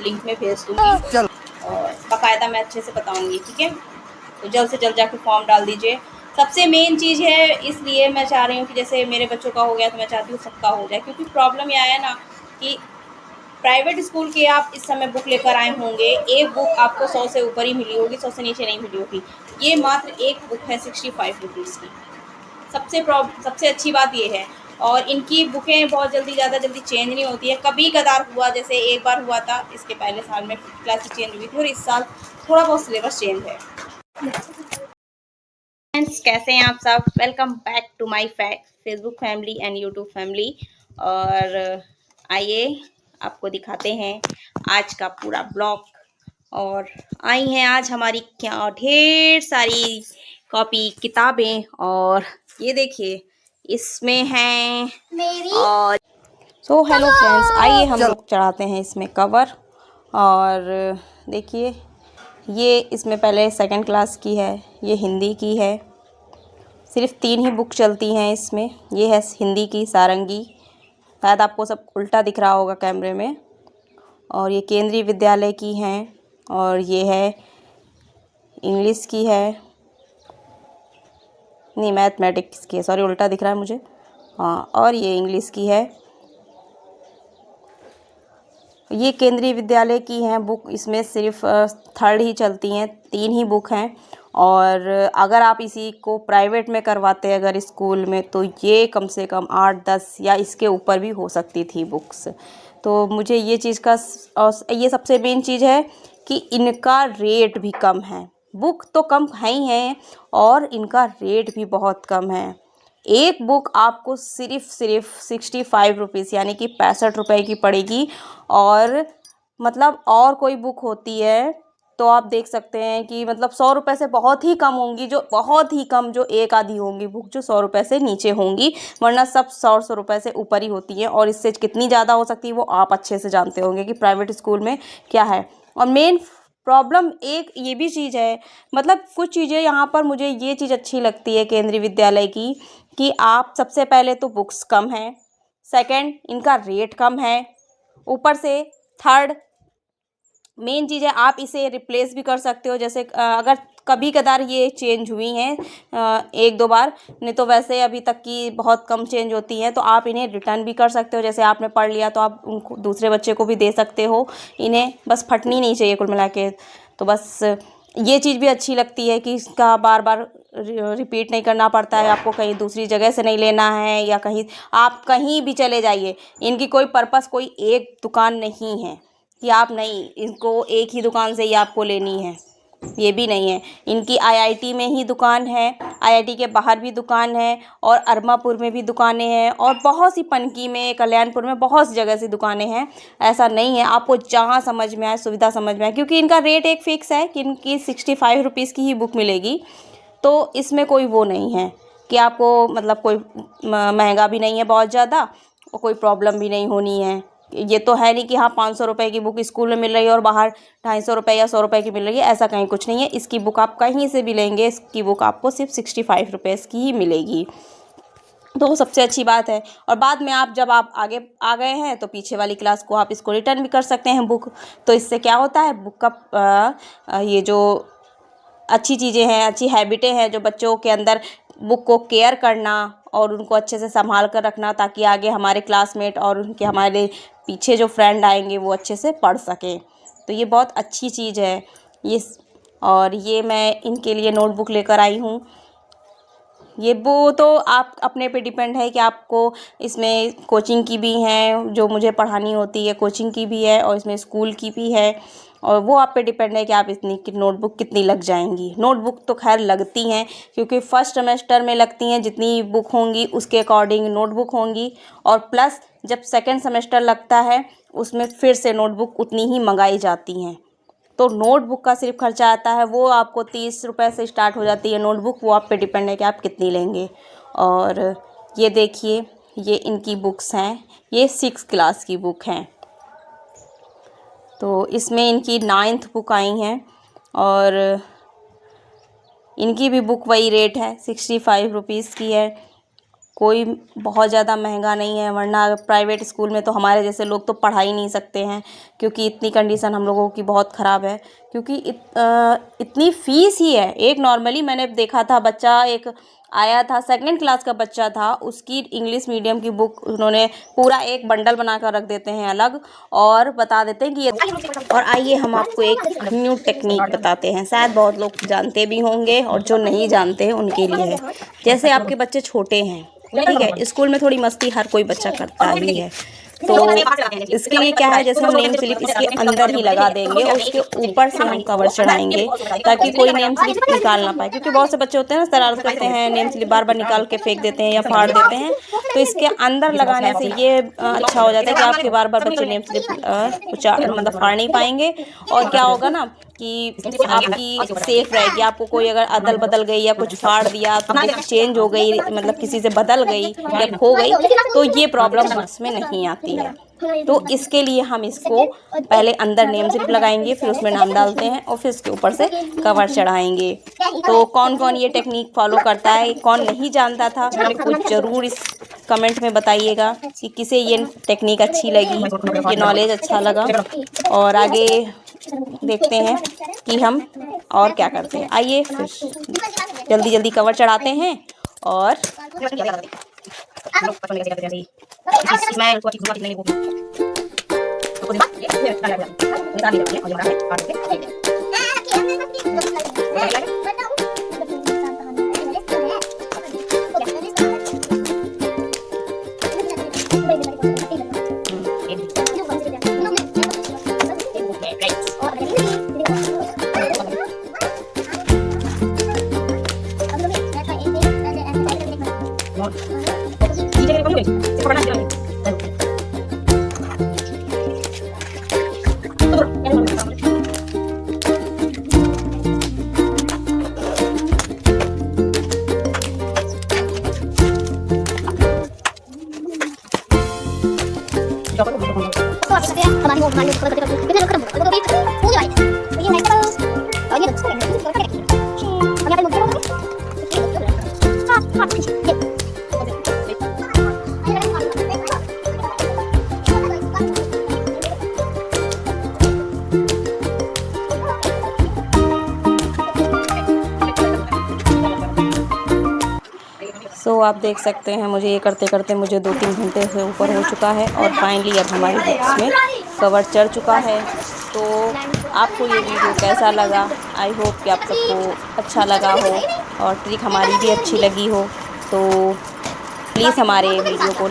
Link में भेज दूँगी और बाकायदा मैं अच्छे से बताऊँगी, ठीक है। तो जल्द से जल्द जाके फॉर्म डाल दीजिए। सबसे मेन चीज़ है, इसलिए मैं चाह रही हूँ कि जैसे मेरे बच्चों का हो गया तो मैं चाहती हूँ सबका हो जाए, क्योंकि प्रॉब्लम ये है ना कि प्राइवेट स्कूल के आप इस समय बुक लेकर आए होंगे, एक बुक आपको 100 से ऊपर ही मिली होगी, 100 से नीचे नहीं मिली होगी। ये मात्र एक बुक है 65 रुपीज़ की। सबसे अच्छी बात ये है। और इनकी बुकें बहुत जल्दी ज़्यादा जल्दी चेंज नहीं होती है, कभी कदार हुआ, जैसे एक बार हुआ था इसके पहले साल में क्लासेस चेंज हुई थी, और इस साल थोड़ा बहुत सिलेबस चेंज है। फ्रेंड्स, कैसे हैं आप सब? Welcome back to my Facebook family and YouTube family. और आइए आपको दिखाते हैं आज का पूरा ब्लॉग। और आई हैं आज हमारी क्या ढेर सारी कॉपी किताबें, और ये देखिए इसमें हैं मेरी। और सो हेलो फ्रेंड्स, आइए हम लोग चढ़ाते हैं इसमें कवर। और देखिए ये इसमें पहले सेकंड क्लास की है, ये हिंदी की है। सिर्फ 3 ही बुक चलती हैं इसमें। ये है हिंदी की सारंगी, शायद आपको सब उल्टा दिख रहा होगा कैमरे में। और ये केंद्रीय विद्यालय की हैं, और ये है इंग्लिश की है, नहीं मैथमेटिक्स की है, सॉरी उल्टा दिख रहा है मुझे। हाँ, और ये इंग्लिश की है। ये केंद्रीय विद्यालय की हैं बुक, इसमें सिर्फ थर्ड ही चलती हैं, 3 ही बुक हैं। और अगर आप इसी को प्राइवेट में करवाते हैं अगर स्कूल में, तो ये कम से कम 8-10 या इसके ऊपर भी हो सकती थी बुक्स। तो मुझे ये चीज़ का, और ये सबसे मेन चीज़ है कि इनका रेट भी कम है। बुक तो कम है ही है, और इनका रेट भी बहुत कम है। एक बुक आपको सिर्फ 65 रुपीज़ यानी कि 65 रुपये की पड़ेगी। और मतलब और कोई बुक होती है तो आप देख सकते हैं कि मतलब 100 रुपये से बहुत ही कम होंगी, जो बहुत ही कम, जो एक आधी होंगी बुक जो 100 रुपये से नीचे होंगी, वरना सब 100 रुपये से ऊपर ही होती हैं। और इससे कितनी ज़्यादा हो सकती है वो आप अच्छे से जानते होंगे कि प्राइवेट स्कूल में क्या है। और मेन प्रॉब्लम एक ये भी चीज़ है, मतलब कुछ चीज़ें यहाँ पर मुझे ये चीज़ अच्छी लगती है केंद्रीय विद्यालय की, कि आप सबसे पहले तो बुक्स कम हैं, सेकंड इनका रेट कम है, ऊपर से थर्ड मेन चीज़ है आप इसे रिप्लेस भी कर सकते हो। जैसे अगर कभी कदार ये चेंज हुई हैं 1-2 बार, नहीं तो वैसे अभी तक की बहुत कम चेंज होती हैं, तो आप इन्हें रिटर्न भी कर सकते हो। जैसे आपने पढ़ लिया तो आप उनको दूसरे बच्चे को भी दे सकते हो, इन्हें बस फटनी नहीं चाहिए कुल मिला के। तो बस ये चीज़ भी अच्छी लगती है कि इसका बार बार रिपीट नहीं करना पड़ता है, आपको कहीं दूसरी जगह से नहीं लेना है, या कहीं आप कहीं भी चले जाइए, इनकी कोई पर्पस कोई एक दुकान नहीं है कि आप नहीं इनको एक ही दुकान से ही आपको लेनी है, ये भी नहीं है। इनकी आईआईटी में ही दुकान है, आईआईटी के बाहर भी दुकान है, और अरमापुर में भी दुकानें हैं, और बहुत सी पनकी में, कल्याणपुर में बहुत सी जगह से दुकानें हैं। ऐसा नहीं है, आपको जहाँ समझ में आए, सुविधा समझ में आए, क्योंकि इनका रेट एक फ़िक्स है कि इनकी 65 रुपीज़ की ही बुक मिलेगी। तो इसमें कोई वो नहीं है कि आपको मतलब कोई महंगा भी नहीं है बहुत ज़्यादा, और कोई प्रॉब्लम भी नहीं होनी है। ये तो है नहीं कि हाँ 500 रुपये की बुक स्कूल में मिल रही है और बाहर 250 रुपये या 100 रुपये की मिल रही है, ऐसा कहीं कुछ नहीं है। इसकी बुक आप कहीं से भी लेंगे, इसकी बुक आपको सिर्फ 65 रुपीज़ की ही मिलेगी, तो वो सबसे अच्छी बात है। और बाद में आप जब आप आगे आ गए हैं तो पीछे वाली क्लास को आप इसको रिटर्न भी कर सकते हैं बुक। तो इससे क्या होता है, बुक का ये जो अच्छी चीज़ें हैं, अच्छी हैबिटें हैं जो बच्चों के अंदर, बुक को केयर करना और उनको अच्छे से संभाल कर रखना, ताकि आगे हमारे क्लासमेट और उनके हमारे पीछे जो फ्रेंड आएंगे वो अच्छे से पढ़ सकें। तो ये बहुत अच्छी चीज़ है ये। और ये मैं इनके लिए नोटबुक लेकर आई हूँ। ये वो तो आप अपने पे डिपेंड है कि आपको इसमें कोचिंग की भी हैं, जो मुझे पढ़ानी होती है कोचिंग की भी है, और इसमें स्कूल की भी है, और वो आप पे डिपेंड है कि आप इतनी कि नोटबुक कितनी लग जाएंगी। नोटबुक तो खैर लगती हैं, क्योंकि फर्स्ट सेमेस्टर में लगती हैं, जितनी बुक होंगी उसके अकॉर्डिंग नोटबुक होंगी, और प्लस जब सेकेंड सेमेस्टर लगता है उसमें फिर से नोटबुक उतनी ही मंगाई जाती हैं। तो नोटबुक का सिर्फ खर्चा आता है, वो आपको 30 रुपये से स्टार्ट हो जाती है नोटबुक, वो आप पे डिपेंड है कि आप कितनी लेंगे। और ये देखिए ये इनकी बुक्स हैं, ये 6 क्लास की बुक हैं। तो इसमें इनकी 9th बुक आई हैं, और इनकी भी बुक वही रेट है, 65 रुपीज़ की है। कोई बहुत ज़्यादा महंगा नहीं है, वरना प्राइवेट स्कूल में तो हमारे जैसे लोग तो पढ़ा ही नहीं सकते हैं, क्योंकि इतनी कंडीशन हम लोगों की बहुत ख़राब है। क्योंकि इतनी फ़ीस ही है। एक नॉर्मली मैंने देखा था, बच्चा एक आया था, सेकंड क्लास का बच्चा था, उसकी इंग्लिश मीडियम की बुक उन्होंने पूरा एक बंडल बना कर रख देते हैं अलग, और बता देते हैं कि ये। और आइए हम आपको एक न्यू टेक्निक बताते हैं, शायद बहुत लोग जानते भी होंगे और जो नहीं जानते हैं उनके लिए है। जैसे आपके बच्चे छोटे हैं, ठीक है, स्कूल में थोड़ी मस्ती हर कोई बच्चा करता ही है, तो इसके लिए क्या है, जैसे हम नेम स्लिप इसके अंदर ही लगा देंगे और उसके ऊपर से हम कवर चढ़ाएंगे, ताकि कोई नेम स्लिप निकाल ना पाए। क्योंकि बहुत से बच्चे होते हैं ना, शरारत करते हैं, नेम स्लिप बार बार निकाल के फेंक देते हैं या फाड़ देते हैं। तो इसके अंदर लगाने से ये अच्छा हो जाता है कि आपके बार बार बच्चे नेम स्लिप मतलब फाड़ नहीं पाएंगे। और क्या होगा ना कि आपकी सेफ रहेगी। आपको कोई अगर अदल बदल गई या कुछ फाड़ दिया, तो बुक चेंज हो गई, मतलब किसी से बदल गई या खो गई, तो ये प्रॉब्लम इसमें नहीं आती है। तो इसके लिए हम इसको पहले अंदर नेम स्लिप लगाएंगे, फिर उसमें नाम डालते हैं और फिर उसके ऊपर से कवर चढ़ाएंगे। तो कौन कौन ये टेक्निक फॉलो करता है, कौन नहीं जानता था, कुछ ज़रूर इस कमेंट में बताइएगा कि किसे ये टेक्निक अच्छी लगी, ये नॉलेज अच्छा लगा। और आगे देखते हैं कि हम और क्या करते हैं। आइए फिर जल्दी जल्दी कवर चढ़ाते हैं और सो आप देख सकते हैं, मुझे ये करते करते मुझे 2-3 घंटे से ऊपर हो चुका है और फाइनली अब हमारी बुक्स में कवर चढ़ चुका है। तो आपको ये वीडियो कैसा लगा? आई होप कि आप सबको अच्छा लगा हो और ट्रिक हमारी भी अच्छी लगी हो। तो प्लीज़ हमारे वीडियो को